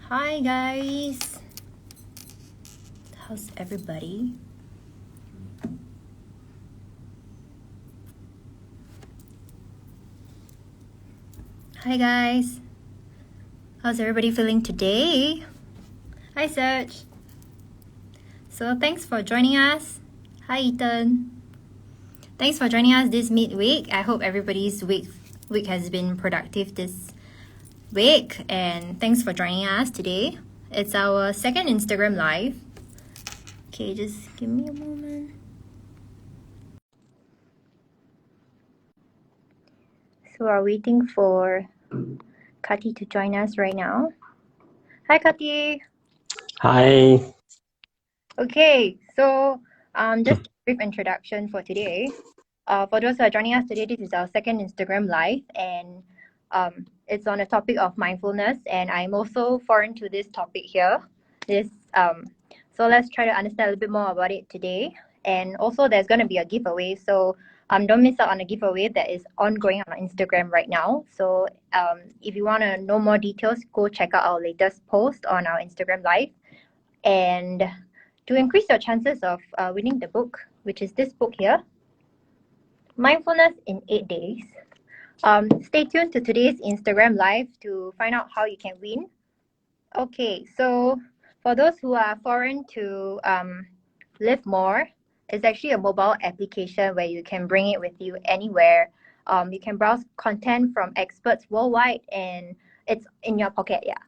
Hi guys, how's everybody? Hi guys, how's everybody feeling today? Hi Serge. So thanks for joining us. Hi Ethan. Thanks for joining us this midweek. I hope everybody's week has been productive this week, and thanks for joining us today. It's our second Instagram live. Okay, just give me a moment. So we're waiting for Kathi to join us right now. Hi Kathi. Hi. Okay, so just a brief introduction for today. For those who are joining us today, this is our second Instagram live, and it's on the topic of mindfulness. And I'm also foreign to this topic here. So let's try to understand a little bit more about it today. And also, there's going to be a giveaway, so don't miss out on the giveaway that is ongoing on Instagram right now. So if you want to know more details, go check out our latest post on our Instagram live. And to increase your chances of winning the book, which is this book here, Mindfulness in 8 Days. Stay tuned to today's Instagram live to find out how you can win. Okay, so for those who are foreign to LiveMore, it's actually a mobile application where you can bring it with you anywhere. You can browse content from experts worldwide, and it's in your pocket, yeah.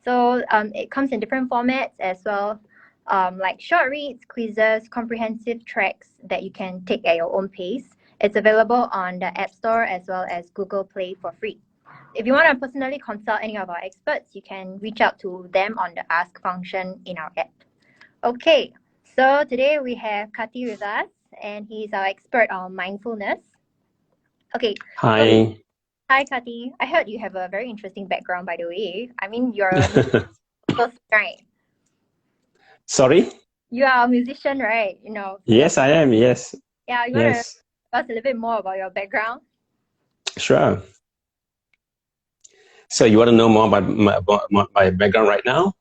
So it comes in different formats as well, like short reads, quizzes, comprehensive tracks that you can take at your own pace. It's available on the App Store as well as Google Play for free. If you want to personally consult any of our experts, you can reach out to them on the Ask function in our app. Okay, so today we have Kathir with us, and he's our expert on mindfulness. Okay. Hi. So, hi, Kathi. I heard you have a very interesting background, by the way. I mean, you're a musician, right? Sorry? You are a musician, right? Yes, I am. Yes. Yeah, you want to Yes. tell us a little bit more about your background? Sure. So you want to know more about my background right now?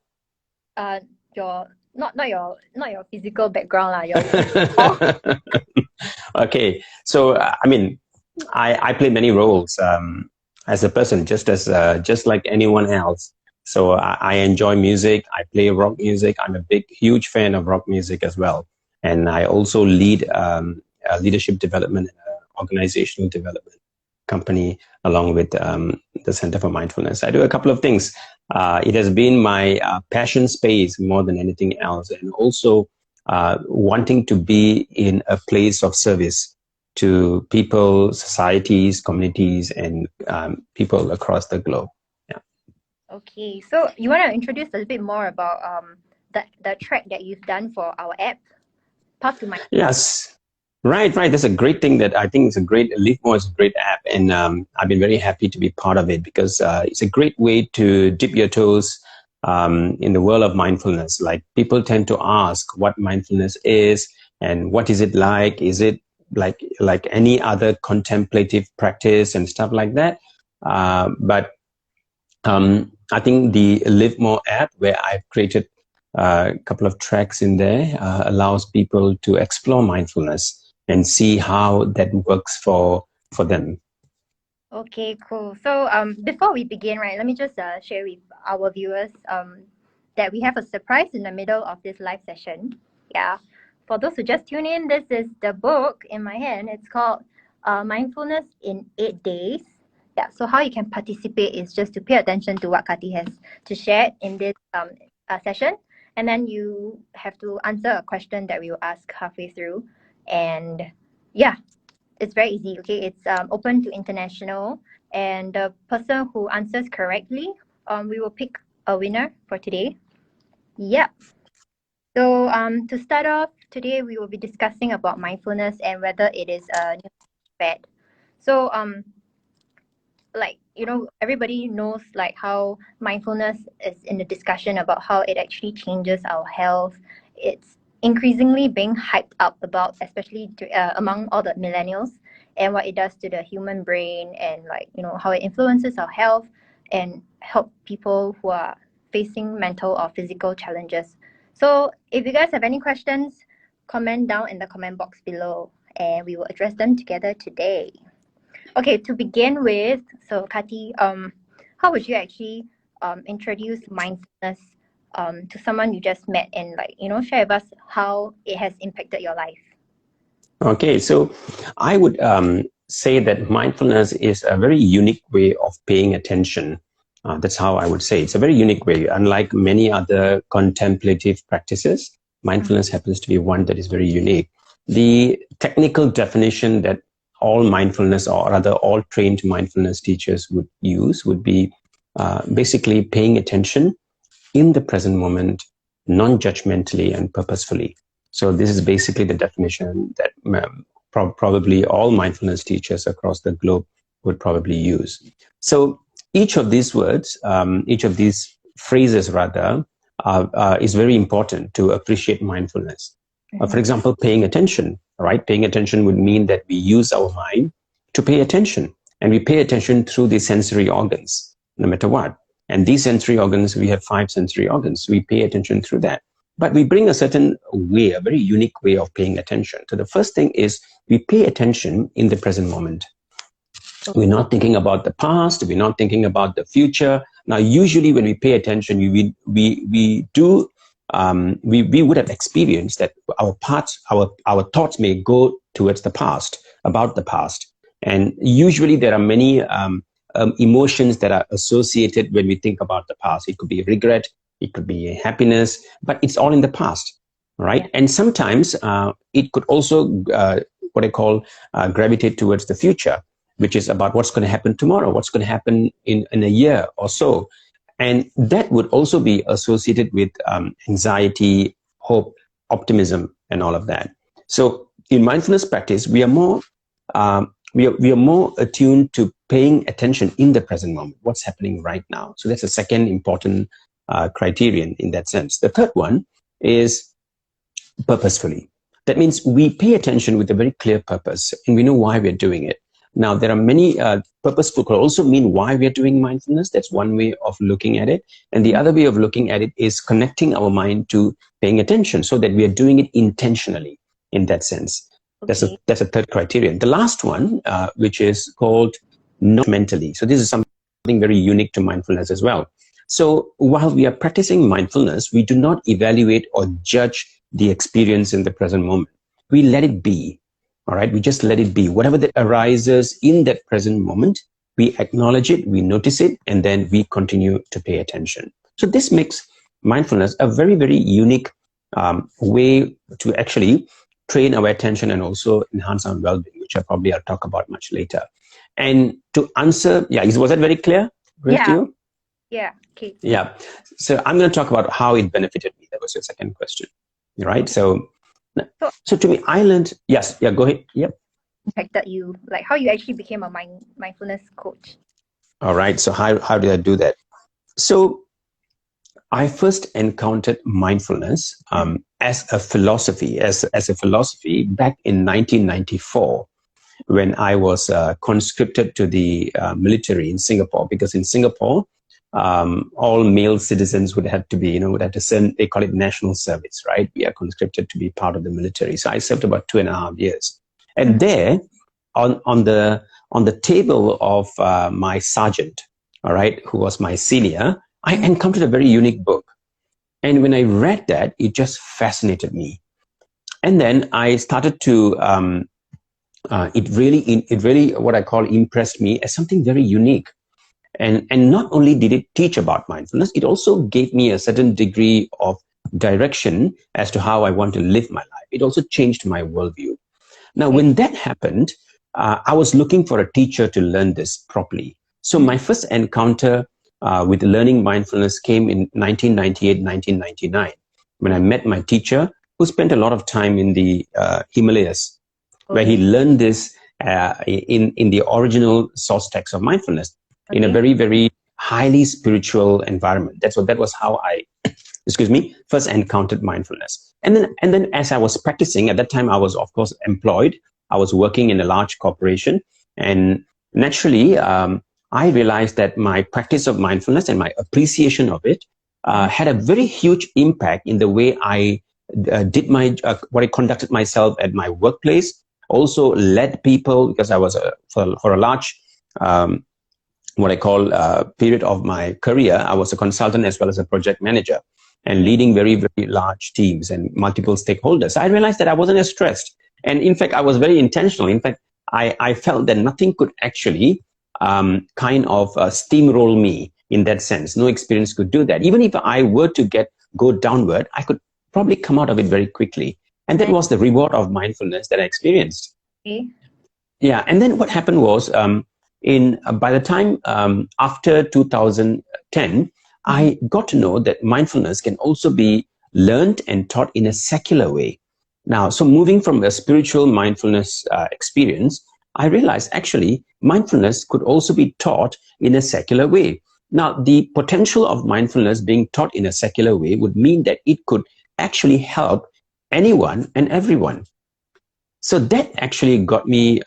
Your not your physical background lah. Your Okay. So I play many roles as a person, just like anyone else. So I enjoy music. I play rock music. I'm a huge fan of rock music as well, and I also lead leadership development and organizational development company along with the Center for Mindfulness. I do a couple of things. It has been my passion space more than anything else, and also wanting to be in a place of service to people, societies, communities, and people across the globe. Yeah. Okay, so you want to introduce a little bit more about the track that you've done for our app, Path to Mind. Yes. Right. That's a great thing that I think it's a great, LiveMore is a great app. And I've been very happy to be part of it because it's a great way to dip your toes in the world of mindfulness. Like people tend to ask what mindfulness is and what is it like? Is it like any other contemplative practice and stuff like that? But I think the LiveMore app, where I've created a couple of tracks in there, allows people to explore mindfulness and see how that works for them. Okay, cool. So before we begin, right, let me just share with our viewers that we have a surprise in the middle of this live session. Yeah. For those who just tune in, this is the book in my hand. It's called Mindfulness in 8 Days. Yeah. So how you can participate is just to pay attention to what Kathi has to share in this session, and then you have to answer a question that we will ask halfway through, and yeah. It's very easy, okay? It's open to international, and the person who answers correctly, we will pick a winner for today. Yep. So to start off, today we will be discussing about mindfulness and whether it is a new fad. So everybody knows like how mindfulness is in the discussion about how it actually changes our health. It's increasingly being hyped up about, especially among all the millennials, and what it does to the human brain, and how it influences our health and help people who are facing mental or physical challenges. So if you guys have any questions, comment down in the comment box below and we will address them together today. Okay, to begin with, so Kathi, how would you actually introduce mindfulness to someone you just met and share with us how it has impacted your life? Okay, so I would say that mindfulness is a very unique way of paying attention. That's how I would say. It's a very unique way. Unlike many other contemplative practices, mindfulness happens to be one that is very unique. The technical definition that all mindfulness, or rather all trained mindfulness teachers would use, would be basically paying attention in the present moment, non-judgmentally and purposefully. So this is basically the definition that probably all mindfulness teachers across the globe would probably use. So each of these words, each of these phrases rather, is very important to appreciate mindfulness. For example, paying attention, right? Paying attention would mean that we use our mind to pay attention, and we pay attention through the sensory organs, no matter what. And these sensory organs, we have 5 sensory organs. We pay attention through that. But we bring a certain way, a very unique way of paying attention. So the first thing is we pay attention in the present moment. We're not thinking about the past. We're not thinking about the future. Now, usually when we pay attention, we would have experienced that our thoughts may go towards the past, about the past. And usually there are many emotions that are associated when we think about the past. It could be regret, it could be happiness, but it's all in the past, right? And sometimes it could also, what I call, gravitate towards the future, which is about what's going to happen tomorrow, what's going to happen in a year or so. And that would also be associated with anxiety, hope, optimism, and all of that. So in mindfulness practice, we are more attuned to paying attention in the present moment, what's happening right now. So that's the second important criterion in that sense. The third one is purposefully. That means we pay attention with a very clear purpose, and we know why we're doing it. Now, there are many purposeful could also mean why we're doing mindfulness. That's one way of looking at it. And the other way of looking at it is connecting our mind to paying attention so that we are doing it intentionally in that sense. Okay. That's a third criterion. The last one, which is called non-mentally. So this is something very unique to mindfulness as well. So while we are practicing mindfulness, we do not evaluate or judge the experience in the present moment. We let it be. All right, we just let it be. Whatever that arises in that present moment, we acknowledge it, we notice it, and then we continue to pay attention. So this makes mindfulness a very, very unique way to actually train our attention and also enhance our well-being, which I'll talk about much later. And to answer, was that very clear? Yeah. You? Yeah. Okay. Yeah. So I'm going to talk about how it benefited me. That was your second question, right? So to me, I learned, go ahead. Yep. Impacted you, like how you actually became a mindfulness coach. All right. So how did I do that? So I first encountered mindfulness as a philosophy back in 1994 when I was conscripted to the military in Singapore, because in Singapore, all male citizens would have to be, would have to send, they call it national service, right? We are conscripted to be part of the military. So I served about 2.5 years. And there, on the table of my sergeant, all right, who was my senior, I encountered a very unique book. And when I read that, it just fascinated me. And then I started to, it really, what I call, impressed me as something very unique. And not only did it teach about mindfulness, it also gave me a certain degree of direction as to how I want to live my life. It also changed my worldview. Now, when that happened, I was looking for a teacher to learn this properly. So my first encounter with learning mindfulness came in 1998, 1999, when I met my teacher, who spent a lot of time in the Himalayas, where he learned this in the original source text of mindfulness. In a very, very highly spiritual environment. That was how I, first encountered mindfulness. And then as I was practicing, at that time I was of course employed. I was working in a large corporation, and naturally I realized that my practice of mindfulness and my appreciation of it had a very huge impact in the way I did my what I conducted myself at my workplace. Also led people, because I was for a large what I call period of my career, I was a consultant as well as a project manager, and leading very, very large teams and multiple stakeholders. I realized that I wasn't as stressed. And in fact, I was very intentional. In fact, I felt that nothing could actually kind of steamroll me in that sense. No experience could do that. Even if I were to go downward, I could probably come out of it very quickly. And that was the reward of mindfulness that I experienced. Okay. Yeah. And then what happened was, by the time after 2010, I got to know that mindfulness can also be learned and taught in a secular way. Now, so moving from a spiritual mindfulness experience, I realized actually mindfulness could also be taught in a secular way. Now, the potential of mindfulness being taught in a secular way would mean that it could actually help anyone and everyone. So that actually got me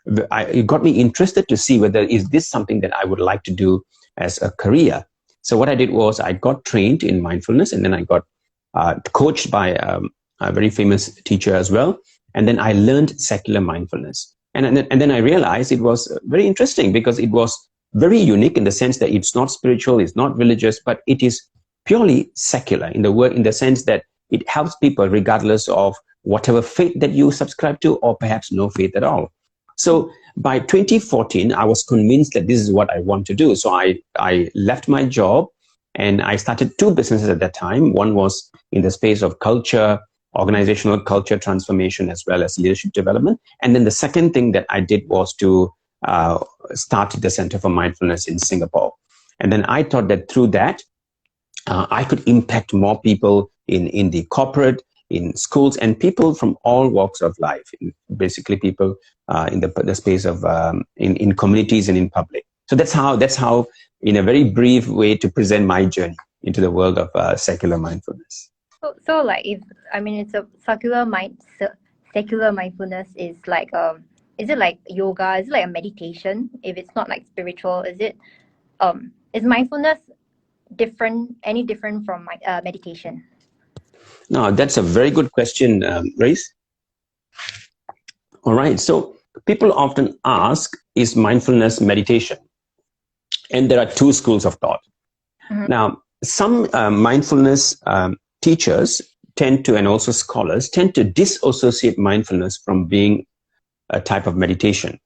it got me interested to see whether is this something that I would like to do as a career. So what I did was I got trained in mindfulness, and then I got coached by a very famous teacher as well. And then I learned secular mindfulness. And then I realized it was very interesting, because it was very unique in the sense that it's not spiritual, it's not religious, but it is purely secular in the sense that it helps people regardless of whatever faith that you subscribe to, or perhaps no faith at all. So by 2014, I was convinced that this is what I want to do. So I left my job and I started two businesses at that time. One was in the space of culture, organizational culture transformation, as well as leadership development. And then the second thing that I did was to start the Center for Mindfulness in Singapore. And then I thought that through that, I could impact more people in the corporate, in schools, and people from all walks of life, basically people in the space of in communities and in public. So that's how in a very brief way to present my journey into the world of secular mindfulness. So like, it's a secular mindfulness is like is it like yoga? Is it like a meditation? If it's not like spiritual, is mindfulness any different from meditation? No, that's a very good question, Grace. All right. So people often ask, is mindfulness meditation? And there are two schools of thought. Mm-hmm. Now, some mindfulness teachers tend to, and also scholars, tend to disassociate mindfulness from being a type of meditation.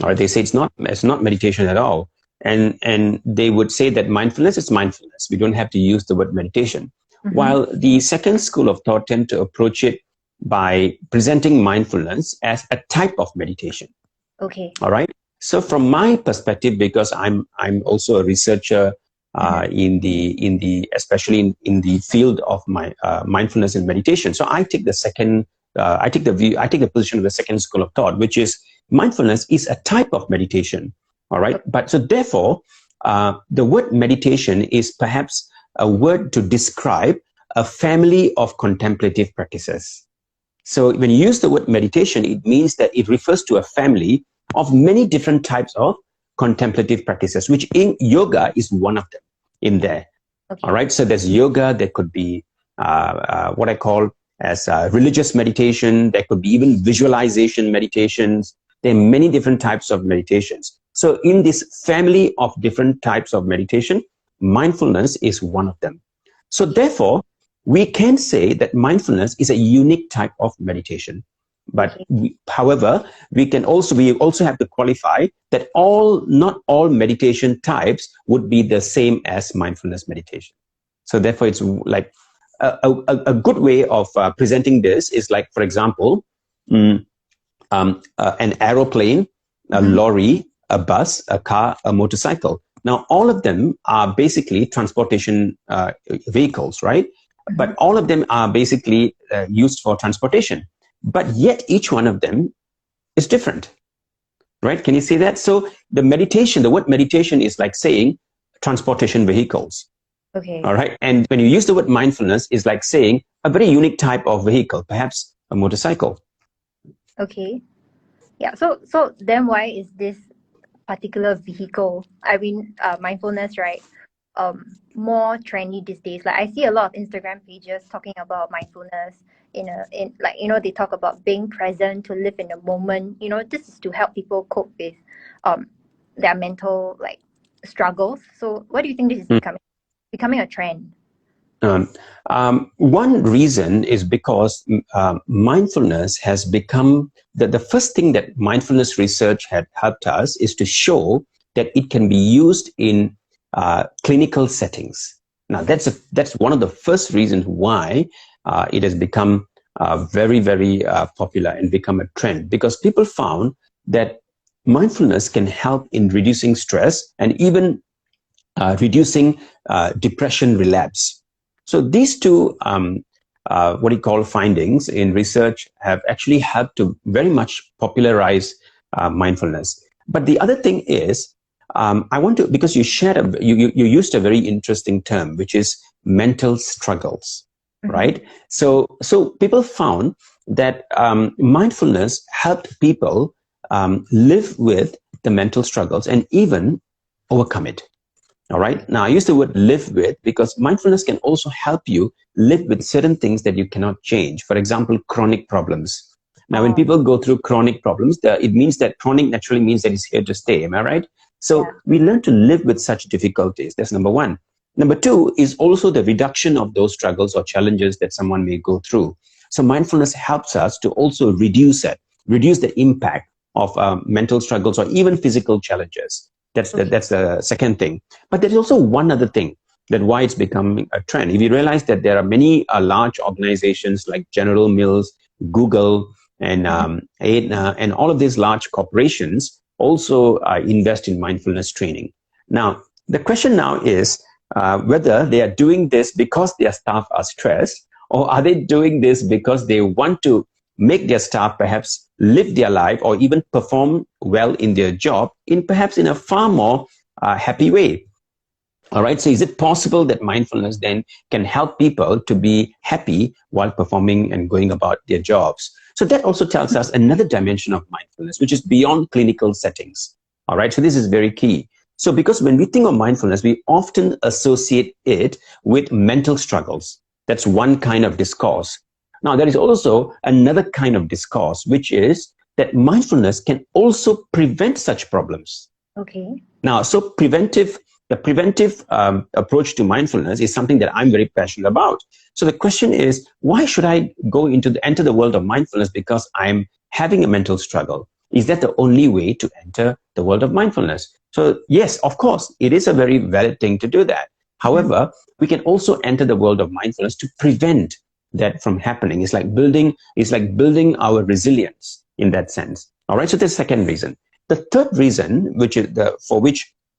Or they say it's not meditation at all. And they would say that mindfulness is mindfulness. We don't have to use the word meditation. Mm-hmm. While the second school of thought tend to approach it by presenting mindfulness as a type of meditation. Okay. All right. So from my perspective, because I'm also a researcher in the especially in the field of my mindfulness and meditation. So I take the position of the second school of thought, which is mindfulness is a type of meditation. All right. But so therefore, the word meditation is perhaps a word to describe a family of contemplative practices. So when you use the word meditation, it means that it refers to a family of many different types of contemplative practices, which in yoga is one of them in there. Okay. All right. So there's yoga. There could be what I call as religious meditation. There could be even visualization meditations. There are many different types of meditations. So in this family of different types of meditation, mindfulness is one of them. So therefore, we can say that mindfulness is a unique type of meditation. But however, we also have to qualify that not all meditation types would be the same as mindfulness meditation. So therefore, it's like a good way of presenting this is like, for example, an aeroplane, a lorry, a bus, a car, a motorcycle. Now, all of them are basically transportation vehicles, right? But all of them are basically used for transportation. But yet each one of them is different, right? Can you see that? So the word meditation is like saying transportation vehicles. Okay. All right. And when you use the word mindfulness, is like saying a very unique type of vehicle, perhaps a motorcycle. Okay. Yeah. So then why is this particular vehicle, mindfulness, right? more trendy these days. Like I see a lot of Instagram pages talking about mindfulness in like, you know, they talk about being present, to live in the moment. You know, this is to help people cope with their mental like struggles. So what do you think this is becoming a trend? One reason is because mindfulness has become the first thing that mindfulness research had helped us is to show that it can be used in clinical settings. Now, that's one of the first reasons why it has become very, very popular and become a trend, because people found that mindfulness can help in reducing stress and even reducing depression relapse. So these two, what you call findings in research, have actually helped to very much popularize mindfulness. But the other thing is, I want to, because you shared, you used a very interesting term, which is mental struggles, right? So people found that mindfulness helped people live with the mental struggles and even overcome it. All right. Now, I use the word live with because mindfulness can also help you live with certain things that you cannot change. For example, chronic problems. Now, when people go through chronic problems, it means that chronic naturally means that it's here to stay. Am I right? So we learn to live with such difficulties. That's number one. Number two is also the reduction of those struggles or challenges that someone may go through. So mindfulness helps us to also reduce the impact of mental struggles or even physical challenges. That's the second thing. But there is also one other thing that why it's becoming a trend. If you realize that there are many large organizations like General Mills, Google, and Aetna, and all of these large corporations also invest in mindfulness training. Now, the question now is whether they are doing this because their staff are stressed, or are they doing this because they want to make their staff perhaps live their life or even perform well in their job perhaps in a far more happy way. All right. So is it possible that mindfulness then can help people to be happy while performing and going about their jobs? So that also tells us another dimension of mindfulness, which is beyond clinical settings. All right. So this is very key. So because when we think of mindfulness, we often associate it with mental struggles. That's one kind of discourse. Now, there is also another kind of discourse, which is that mindfulness can also prevent such problems. Okay. Now, so the preventive approach to mindfulness is something that I'm very passionate about. So the question is, why should I enter the world of mindfulness because I'm having a mental struggle? Is that the only way to enter the world of mindfulness? So yes, of course, it is a very valid thing to do that. However, we can also enter the world of mindfulness to prevent that from happening. It's like building our resilience in that sense. All right. So that's the second reason. The third reason, which is a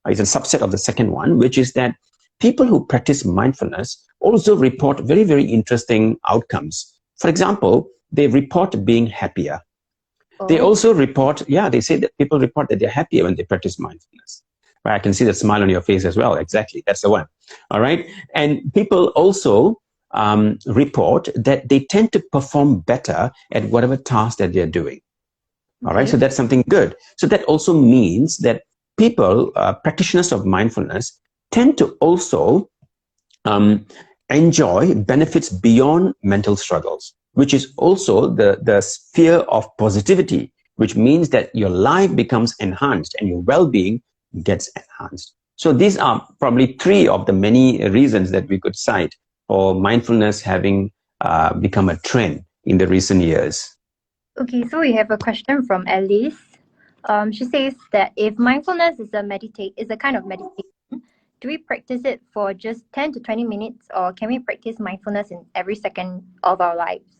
subset of the second one, which is that people who practice mindfulness also report very, very interesting outcomes. For example, they report being happier. They also report, they say that people report that they're happier when they practice mindfulness. Right? I can see the smile on your face as well. Exactly. That's the one. All right. And people also report that they tend to perform better at whatever task that they're doing. All right. So that's something good. So that also means that people, practitioners of mindfulness, tend to also enjoy benefits beyond mental struggles, which is also the sphere of positivity, which means that your life becomes enhanced and your well-being gets enhanced. So these are probably three of the many reasons that we could cite for mindfulness having become a trend in the recent years. Okay, so we have a question from Alice. She says that if mindfulness is a kind of meditation, do we practice it for just 10 to 20 minutes, or can we practice mindfulness in every second of our lives?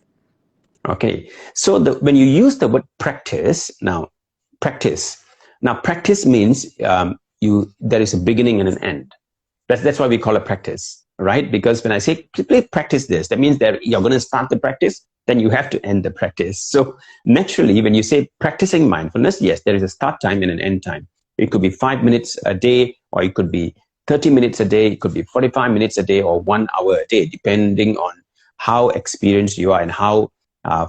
Okay, so when you use the word practice means there is a beginning and an end. That's why we call it practice, right? Because when I say please practice this, that means that you're going to start the practice, then you have to end the practice. So naturally, when you say practicing mindfulness, yes, there is a start time and an end time. It could be 5 minutes a day, or it could be 30 minutes a day, it could be 45 minutes a day, or 1 hour a day, depending on how experienced you are and how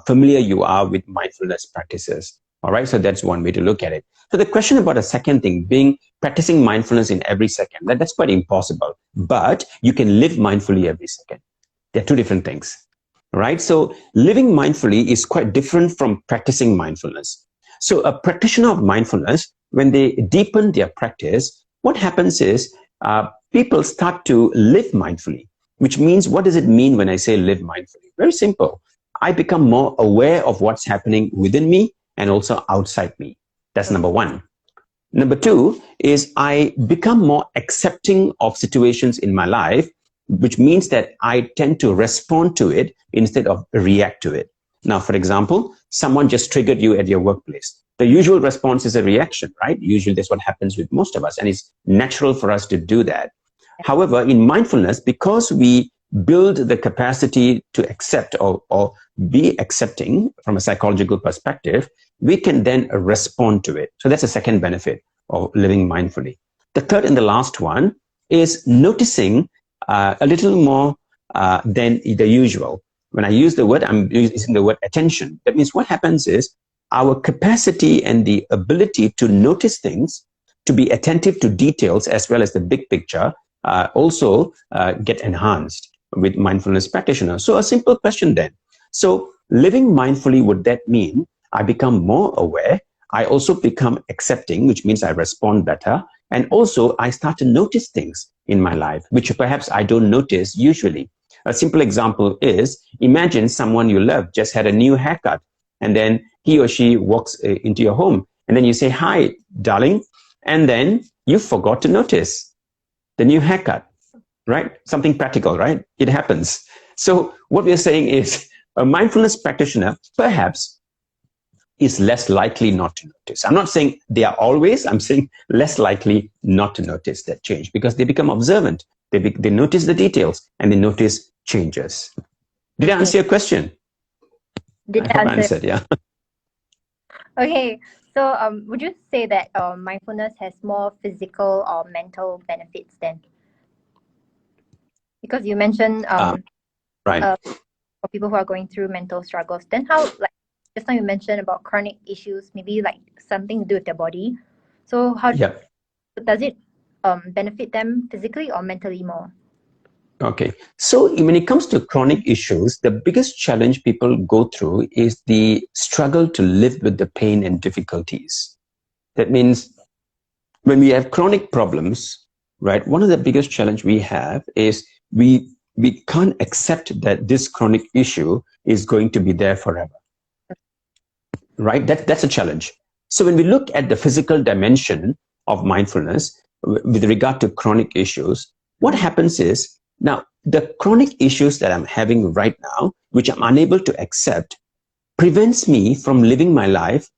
familiar you are with mindfulness practices. All right, so that's one way to look at it. So the question about a second thing, practicing mindfulness in every second, that's quite impossible. But you can live mindfully every second. They're two different things, right? So living mindfully is quite different from practicing mindfulness. So a practitioner of mindfulness, when they deepen their practice, what happens is people start to live mindfully, which means, what does it mean when I say live mindfully? Very simple. I become more aware of what's happening within me and also outside me. That's number one. Number two is I become more accepting of situations in my life, which means that I tend to respond to it instead of react to it. Now, for example, someone just triggered you at your workplace. The usual response is a reaction, right? Usually that's what happens with most of us, and it's natural for us to do that. However, in mindfulness, because we build the capacity to accept or be accepting from a psychological perspective, we can then respond to it. So that's the second benefit of living mindfully. The third and the last one is noticing a little more than the usual. When I use the word, I'm using the word attention. That means what happens is our capacity and the ability to notice things, to be attentive to details as well as the big picture, also get enhanced with mindfulness practitioners. So a simple question then. So living mindfully, would that mean I become more aware? I also become accepting, which means I respond better. And also I start to notice things in my life, which perhaps I don't notice usually. A simple example is, imagine someone you love just had a new haircut, and then he or she walks into your home, and then you say, "Hi, darling," and then you forgot to notice the new haircut, right? Something practical, right? It happens. So what we're saying is a mindfulness practitioner perhaps is less likely not to notice. I'm not saying they are always, I'm saying less likely not to notice that change, because they become observant. They notice the details and they notice changes. Did I answer your question? Did I hope I answered, yeah. Okay, so would you say that mindfulness has more physical or mental benefits then? Because you mentioned right. For people who are going through mental struggles, then how, like just now you mentioned about chronic issues, maybe like something to do with their body. So how does it benefit them physically or mentally more? Okay, so when it comes to chronic issues, the biggest challenge people go through is the struggle to live with the pain and difficulties. That means when we have chronic problems, right, one of the biggest challenge we have is we can't accept that this chronic issue is going to be there forever, right? That's a challenge. So when we look at the physical dimension of mindfulness with regard to chronic issues, what happens is, now the chronic issues that I'm having right now, which I'm unable to accept, prevents me from living my life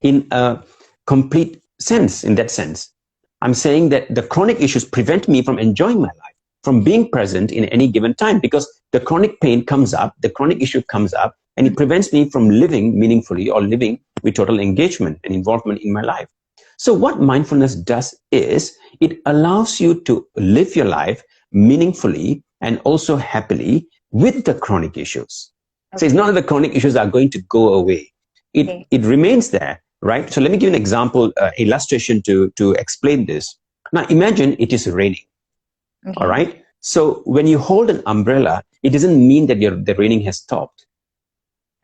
in a complete sense. In that sense, I'm saying that the chronic issues prevent me from enjoying my life, from being present in any given time, because the chronic pain comes up, the chronic issue comes up, and it prevents me from living meaningfully or living with total engagement and involvement in my life. So what mindfulness does is it allows you to live your life meaningfully and also happily with the chronic issues. Okay. So it's not that the chronic issues are going to go away. It remains there, right? So let me give an example, illustration to explain this. Now imagine it is raining. Okay. All right. So when you hold an umbrella, it doesn't mean that the raining has stopped.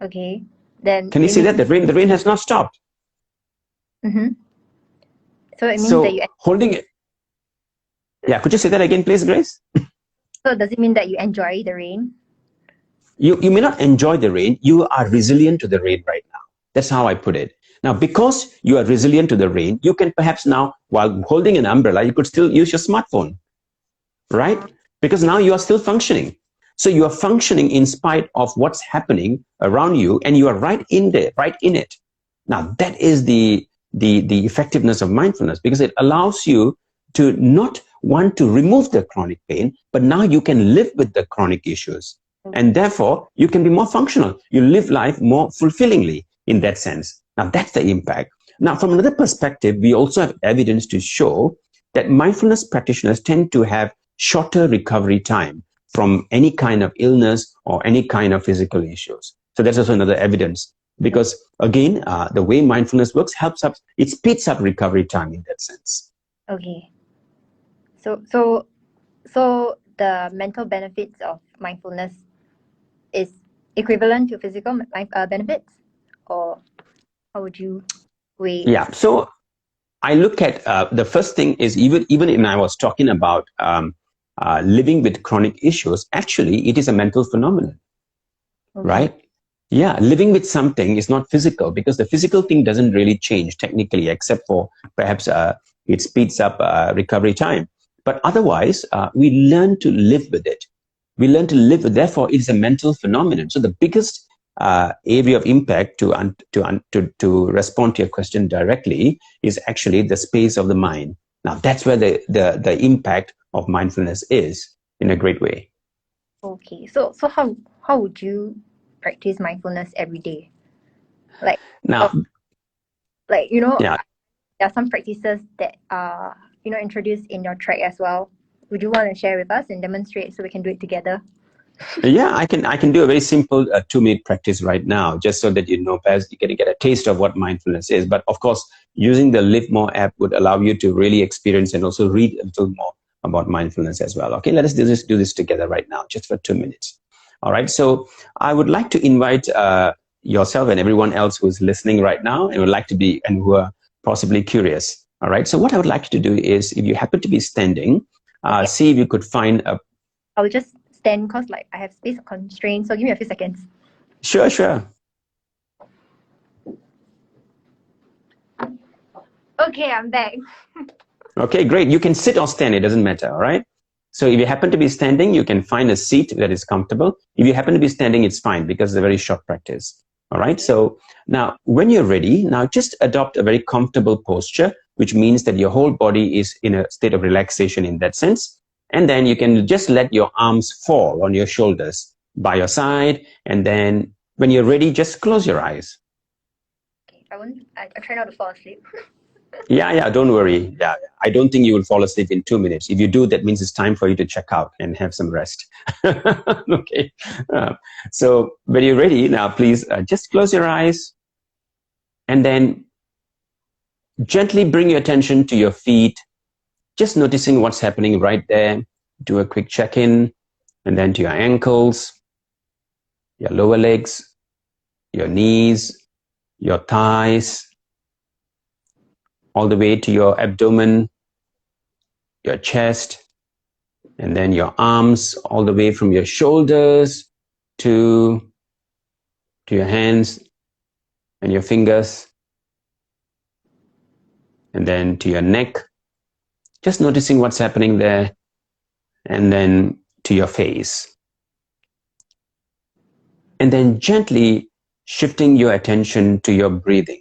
Okay. Then can you see that the rain has not stopped? Mm-hmm. So it means that you holding it. Yeah. Could you say that again, please, Grace? So does it mean that you enjoy the rain? You may not enjoy the rain. You are resilient to the rain right now. That's how I put it. Now, because you are resilient to the rain, you can perhaps now, while holding an umbrella, you could still use your smartphone, right? Because now you are still functioning. So you are functioning in spite of what's happening around you, and you are right in there, right in it. Now, that is the effectiveness of mindfulness, because it allows you to not want to remove the chronic pain, but now you can live with the chronic issues. And therefore, you can be more functional. You live life more fulfillingly in that sense. Now, that's the impact. Now, from another perspective, we also have evidence to show that mindfulness practitioners tend to have shorter recovery time from any kind of illness or any kind of physical issues. So that's also another evidence because again, the way mindfulness works it speeds up recovery time in that sense. Okay. So the mental benefits of mindfulness is equivalent to physical benefits, or how would you weigh? Yeah. So I look at the first thing is even when I was talking about living with chronic issues, actually it is a mental phenomenon, Okay. right? Yeah, living with something is not physical because the physical thing doesn't really change technically, except for perhaps it speeds up recovery time. But otherwise, we learn to live with it. We learn to live with. Therefore, it is a mental phenomenon. So the biggest area of impact to respond to your question directly is actually the space of the mind. Now, that's where the impact of mindfulness is in a great way. Okay. So how would you practice mindfulness every day? Like Now, yeah. there are some practices that are introduced in your track as well. Would you want to share with us and demonstrate so we can do it together? Yeah, I can do a very simple 2-minute practice right now, just so that perhaps you can get a taste of what mindfulness is. But of course, using the LiveMore app would allow you to really experience and also read a little more about mindfulness as well. Okay, let us do this together right now, just for 2 minutes. All right. So I would like to invite yourself and everyone else who's listening right now and would like to be and who are possibly curious. All right. So what I would like you to do is, if you happen to be standing, see if you could find a. I will just stand because I have space constraints. So give me a few seconds. Sure. Okay, I'm back. Okay, great. You can sit or stand. It doesn't matter. All right. So if you happen to be standing, you can find a seat that is comfortable. If you happen to be standing, it's fine because it's a very short practice. All right. So now when you're ready, now just adopt a very comfortable posture, which means that your whole body is in a state of relaxation in that sense. And then you can just let your arms fall on your shoulders by your side. And then when you're ready, just close your eyes. Okay, I try not to fall asleep. Yeah, don't worry. Yeah, I don't think you will fall asleep in 2 minutes. If you do, that means it's time for you to check out and have some rest. Okay. So when you're ready, now please just close your eyes and then gently bring your attention to your feet, just noticing what's happening right there. Do a quick check-in, and then to your ankles, your lower legs, your knees, your thighs, all the way to your abdomen, your chest, and then your arms all the way from your shoulders to your hands and your fingers, and then to your neck, just noticing what's happening there, and then to your face. And then gently shifting your attention to your breathing.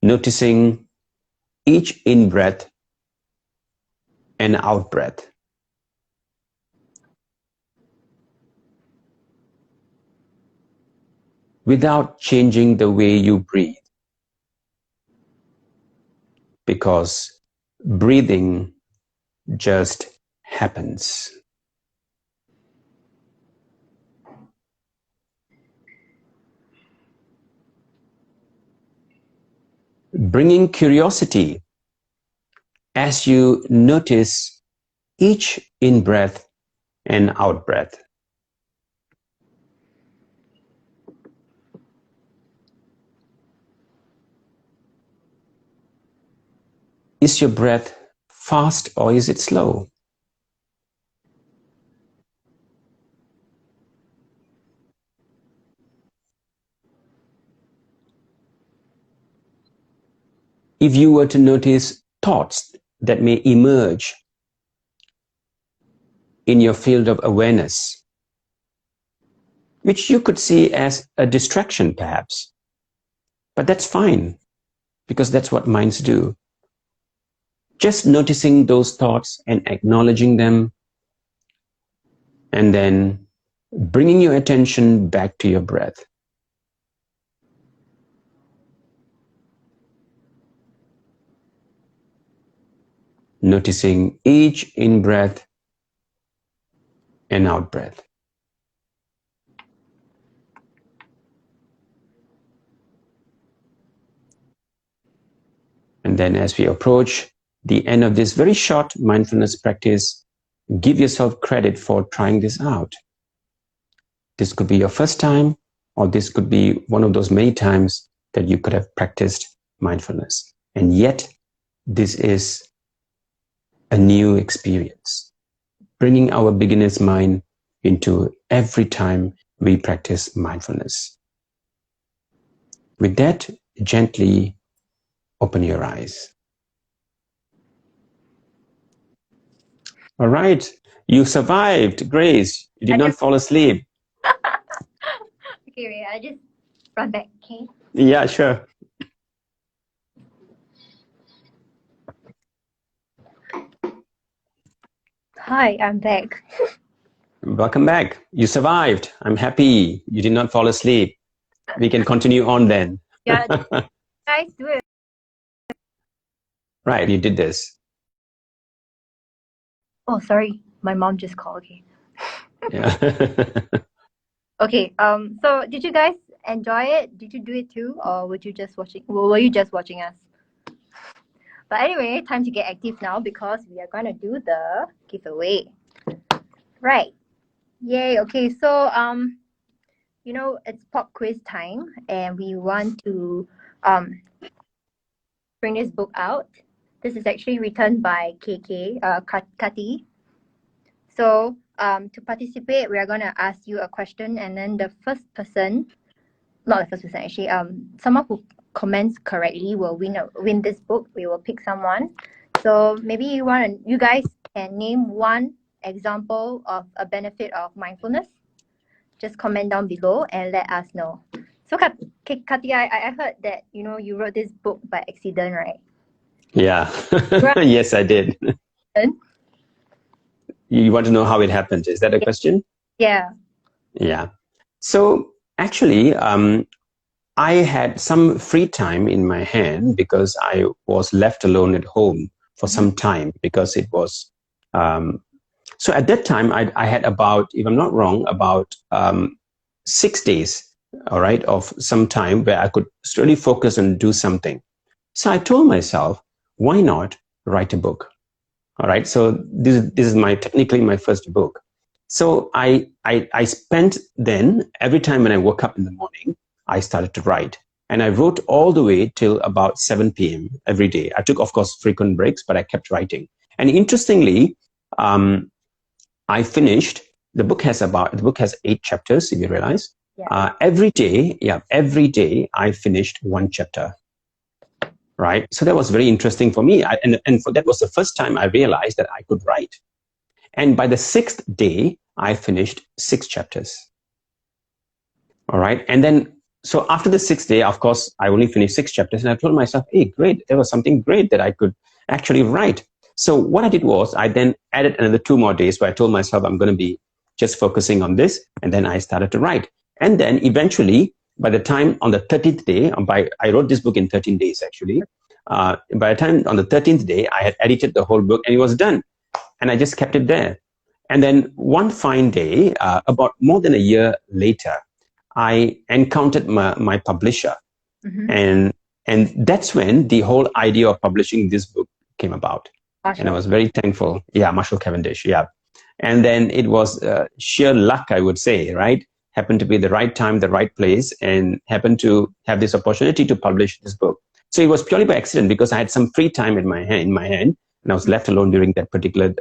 Noticing each in-breath and out-breath. Without changing the way you breathe. Because breathing just happens. Bringing curiosity as you notice each in-breath and out-breath. Is your breath fast or is it slow? If you were to notice thoughts that may emerge in your field of awareness, which you could see as a distraction perhaps, but that's fine because that's what minds do. Just noticing those thoughts and acknowledging them, and then bringing your attention back to your breath. Noticing each in-breath and out breath. And then as we approach the end of this very short mindfulness practice, give yourself credit for trying this out. This could be your first time, or this could be one of those many times that you could have practiced mindfulness. And yet, this is a new experience, bringing our beginner's mind into every time we practice mindfulness. With that, gently open your eyes. All right, you survived, Grace. You did not fall asleep. Okay, wait, I just run back, okay? Yeah, sure. Hi, I'm back. Welcome back. You survived. I'm happy. You did not fall asleep. We can continue on then. Yeah, guys, do it. Right, you did this. Oh, sorry, my mom just called. Okay. Yeah. Okay. So did you guys enjoy it? Did you do it too, or were you just watching? Were you just watching us? But anyway, time to get active now because we are gonna do the giveaway. Right. Yay. Okay. So you know, it's pop quiz time, and we want to bring this book out. This is actually written by Kathir. So to participate, we are gonna ask you a question, and then the first person, not the first person actually, someone who comments correctly will win this book. We will pick someone. So maybe you guys can name one example of a benefit of mindfulness. Just comment down below and let us know. So Katia, I heard that you wrote this book by accident, right? Yeah. Yes, I did. You want to know how it happened? Is that a question? Yeah. Yeah. So actually, I had some free time in my hand because I was left alone at home for some time because it was. So at that time, I had about, if I'm not wrong, about 6 days, all right, of some time where I could really focus and do something. So I told myself, why not write a book? All right. So this is technically my first book. So I spent then, every time when I woke up in the morning, I started to write. And I wrote all the way till about 7 p.m. every day. I took, of course, frequent breaks, but I kept writing. And interestingly, I finished, the book has 8 chapters, if you realize. Yeah. Every day I finished one chapter. Right. So that was very interesting for me. That was the first time I realized that I could write. And by the 6th day, I finished 6 chapters. All right. And then, so after the 6th day, of course, I only finished 6 chapters. And I told myself, hey, great. There was something great that I could actually write. So what I did was I then added another 2 more days where I told myself I'm going to be just focusing on this. And then I started to write. And then eventually, by the time on the 13th day, I wrote this book in 13 days, actually. By the time on the 13th day, I had edited the whole book and it was done. And I just kept it there. And then one fine day, about more than a year later, I encountered my publisher. And that's when the whole idea of publishing this book came about. Marshall. And I was very thankful. Yeah, Marshall Cavendish. Yeah. And then it was sheer luck, I would say, right? Happened to be the right time, the right place, and happened to have this opportunity to publish this book. So it was purely by accident because I had some free time in my hand, and I was left alone during that particular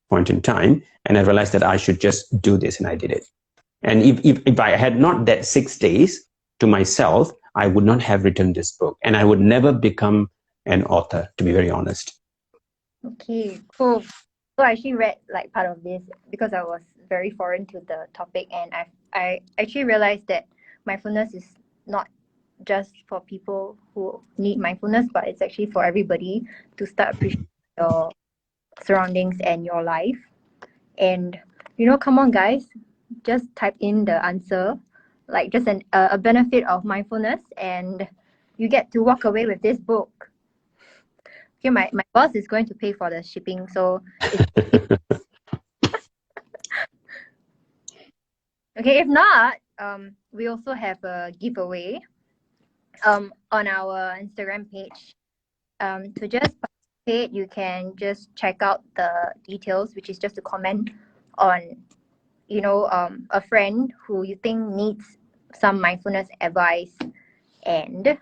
point in time. And I realized that I should just do this, and I did it. And if I had not that 6 days to myself, I would not have written this book, and I would never become an author, to be very honest. Okay, cool. So I actually read like part of this because I was very foreign to the topic, and I actually realized that mindfulness is not just for people who need mindfulness, but it's actually for everybody to start appreciating your surroundings and your life. And come on guys, just type in the answer, like just a benefit of mindfulness, and you get to walk away with this book. Okay, my boss is going to pay for the shipping, so Okay, if not, we also have a giveaway on our Instagram page. To just participate, you can just check out the details, which is just a comment on, a friend who you think needs some mindfulness advice, and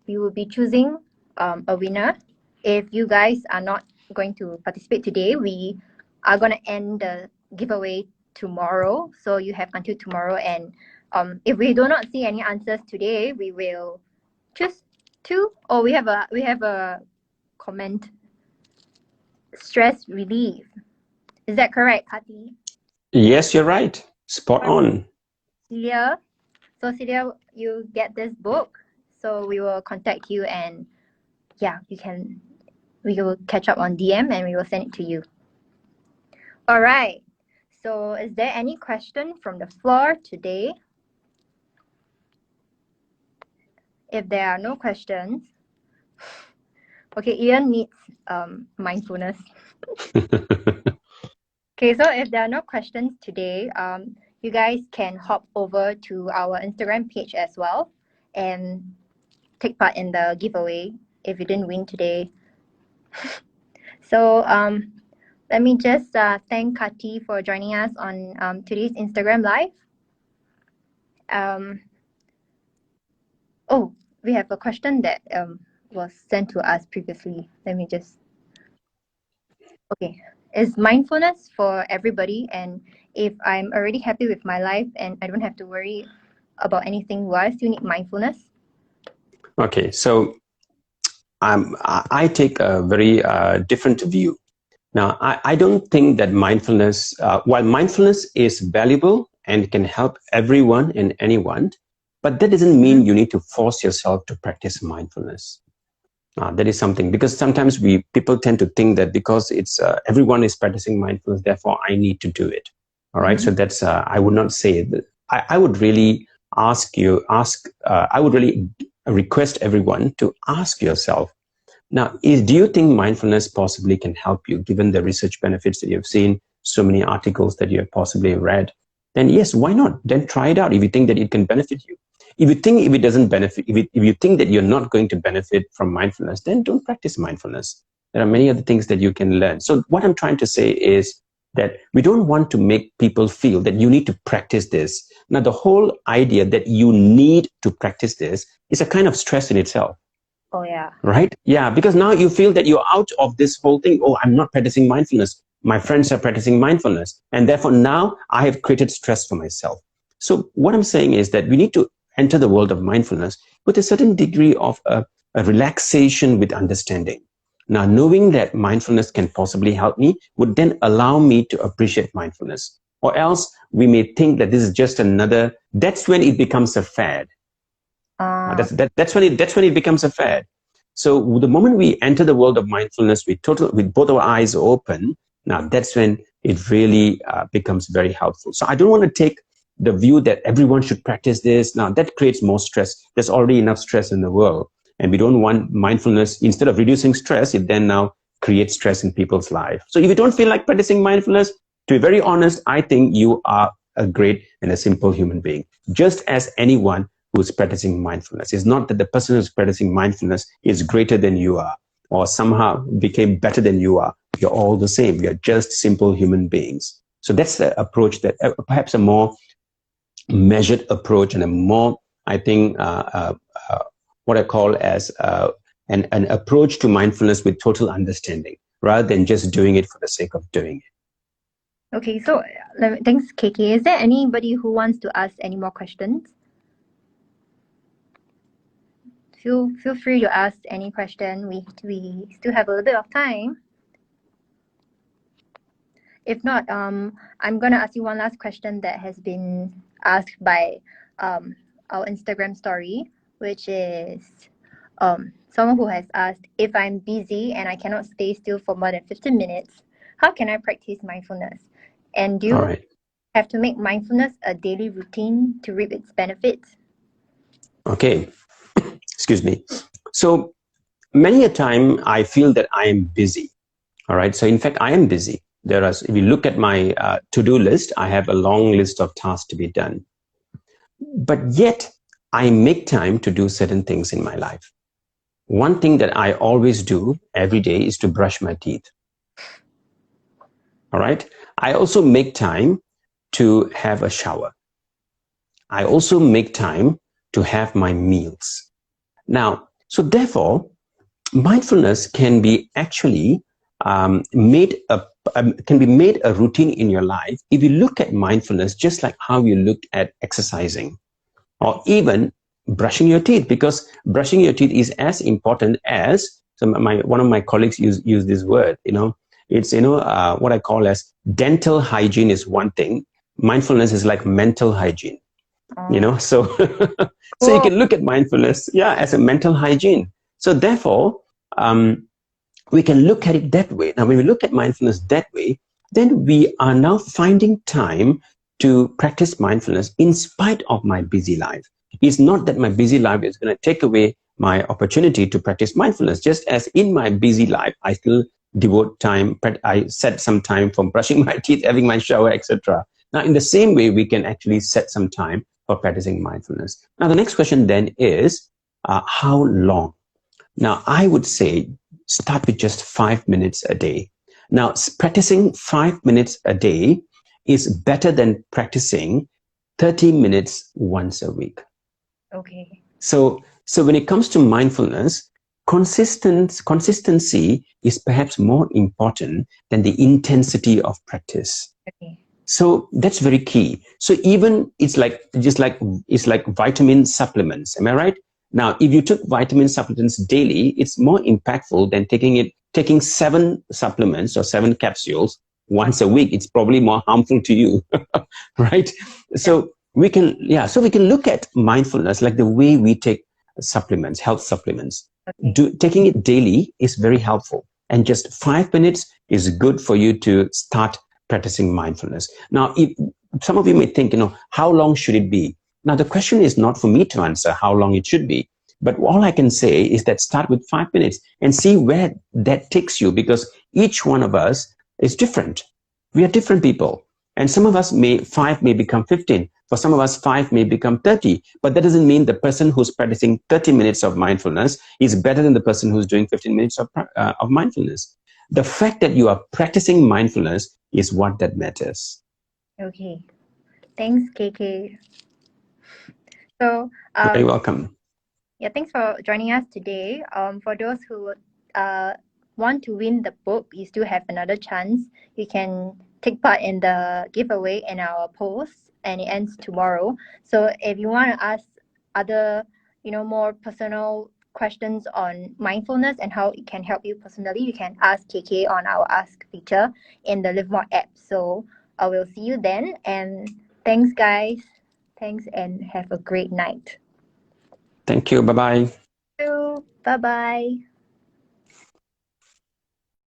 we will be choosing a winner. If you guys are not going to participate today, we are going to end the giveaway tomorrow. So you have until tomorrow. And if we do not see any answers today, we will choose two. Oh, we have a comment. Stress relief. Is that correct, Kathi? Yes, you're right. Spot on. Celia. So Celia, you get this book. So we will contact you, and yeah, we will catch up on DM and we will send it to you. All right. So is there any question from the floor today? If there are no questions, okay, Ian needs mindfulness. Okay, so if there are no questions today, you guys can hop over to our Instagram page as well and take part in the giveaway if you didn't win today. So let me just thank Kathi for joining us on today's Instagram Live. Oh, we have a question that was sent to us previously. Let me just... Okay. Is mindfulness for everybody? And if I'm already happy with my life and I don't have to worry about anything, why I still need mindfulness? Okay, so I take a very different view. Now, I don't think that mindfulness, while mindfulness is valuable and can help everyone and anyone, but that doesn't mean you need to force yourself to practice mindfulness. That is something, because sometimes people tend to think that because it's everyone is practicing mindfulness, therefore I need to do it. All right, so that's I would not say that. I would really I would really request everyone to ask yourself, now, do you think mindfulness possibly can help you, given the research benefits that you've seen, so many articles that you have possibly read? Then yes, why not? Then try it out if you think that it can benefit you. If you think it doesn't benefit, if you think that you're not going to benefit from mindfulness, then don't practice mindfulness. There are many other things that you can learn. So what I'm trying to say is that we don't want to make people feel that you need to practice this. Now, the whole idea that you need to practice this is a kind of stress in itself. Oh, yeah. Right? Yeah, because now you feel that you're out of this whole thing. Oh, I'm not practicing mindfulness. My friends are practicing mindfulness. And therefore now I have created stress for myself. So what I'm saying is that we need to enter the world of mindfulness with a certain degree of a relaxation with understanding. Now, knowing that mindfulness can possibly help me would then allow me to appreciate mindfulness. Or else we may think that this is just another, that's when it becomes a fad. That's when it becomes a fad. So the moment we enter the world of mindfulness with both our eyes open, now that's when it really becomes very helpful. So I don't want to take the view that everyone should practice this. Now that creates more stress. There's already enough stress in the world, and we don't want mindfulness. Instead of reducing stress, it then now creates stress in people's life. So if you don't feel like practicing mindfulness, to be very honest, I think you are a great and a simple human being, just as anyone who's practicing mindfulness. It's not that the person who's practicing mindfulness is greater than you are or somehow became better than you are. You're all the same. You're just simple human beings. So that's the approach, that perhaps a more measured approach and a more, I think, what I call as an approach to mindfulness with total understanding, rather than just doing it for the sake of doing it. Okay, so thanks, KK. Is there anybody who wants to ask any more questions? Feel free to ask any question. We still have a little bit of time. If not, I'm gonna ask you one last question that has been asked by our Instagram story, which is someone who has asked, if I'm busy and I cannot stay still for more than 15 minutes, how can I practice mindfulness? And do you have to make mindfulness a daily routine to reap its benefits? Okay. Excuse me. So many a time I feel that I am busy. All right. So in fact, I am busy. if you look at my to-do list, I have a long list of tasks to be done. But yet, I make time to do certain things in my life. One thing that I always do every day is to brush my teeth. All right. I also make time to have a shower. I also make time to have my meals. Now, so therefore, mindfulness can be actually made a routine in your life if you look at mindfulness just like how you look at exercising or even brushing your teeth, because brushing your teeth is as important as one of my colleagues use this word. It's what I call as dental hygiene is one thing. Mindfulness is like mental hygiene. So so you can look at mindfulness as a mental hygiene. So therefore we can look at it that way. Now when we look at mindfulness that way, then we are now finding time to practice mindfulness in spite of my busy life. It's not that my busy life is going to take away my opportunity to practice mindfulness. Just as in my busy life, I still devote time, I set some time for brushing my teeth, having my shower, etc. Now, in the same way, we can actually set some time for practicing mindfulness. Now, the next question then is, how long? Now, I would say start with just 5 minutes a day. Now, practicing 5 minutes a day is better than practicing 30 minutes once a week. Okay. So when it comes to mindfulness, consistency is perhaps more important than the intensity of practice. Okay. So that's very key. So even it's like vitamin supplements. Am I right? Now, if you took vitamin supplements daily, it's more impactful than taking 7 supplements or 7 capsules once a week. It's probably more harmful to you, right? So we can look at mindfulness like the way we take supplements, health supplements. Okay. Taking it daily is very helpful, and just 5 minutes is good for you to start practicing mindfulness. Now, if some of you may think, how long should it be? Now, the question is not for me to answer how long it should be, but all I can say is that start with 5 minutes and see where that takes you, because each one of us is different. We are different people. And some of us 5 may become 15. For some of us, 5 may become 30. But that doesn't mean the person who's practicing 30 minutes of mindfulness is better than the person who's doing 15 minutes of mindfulness. The fact that you are practicing mindfulness is what that matters. Okay. Thanks, KK. So, You're very welcome. Yeah, thanks for joining us today. For those who want to win the book, you still have another chance. You can take part in the giveaway in our post, and it ends tomorrow. So if you want to ask other, more personal questions on mindfulness and how it can help you personally, you can ask KK on our Ask feature in the LiveMore app. So I will see you then. And thanks, guys. Thanks, and have a great night. Thank you. Bye-bye. Bye-bye.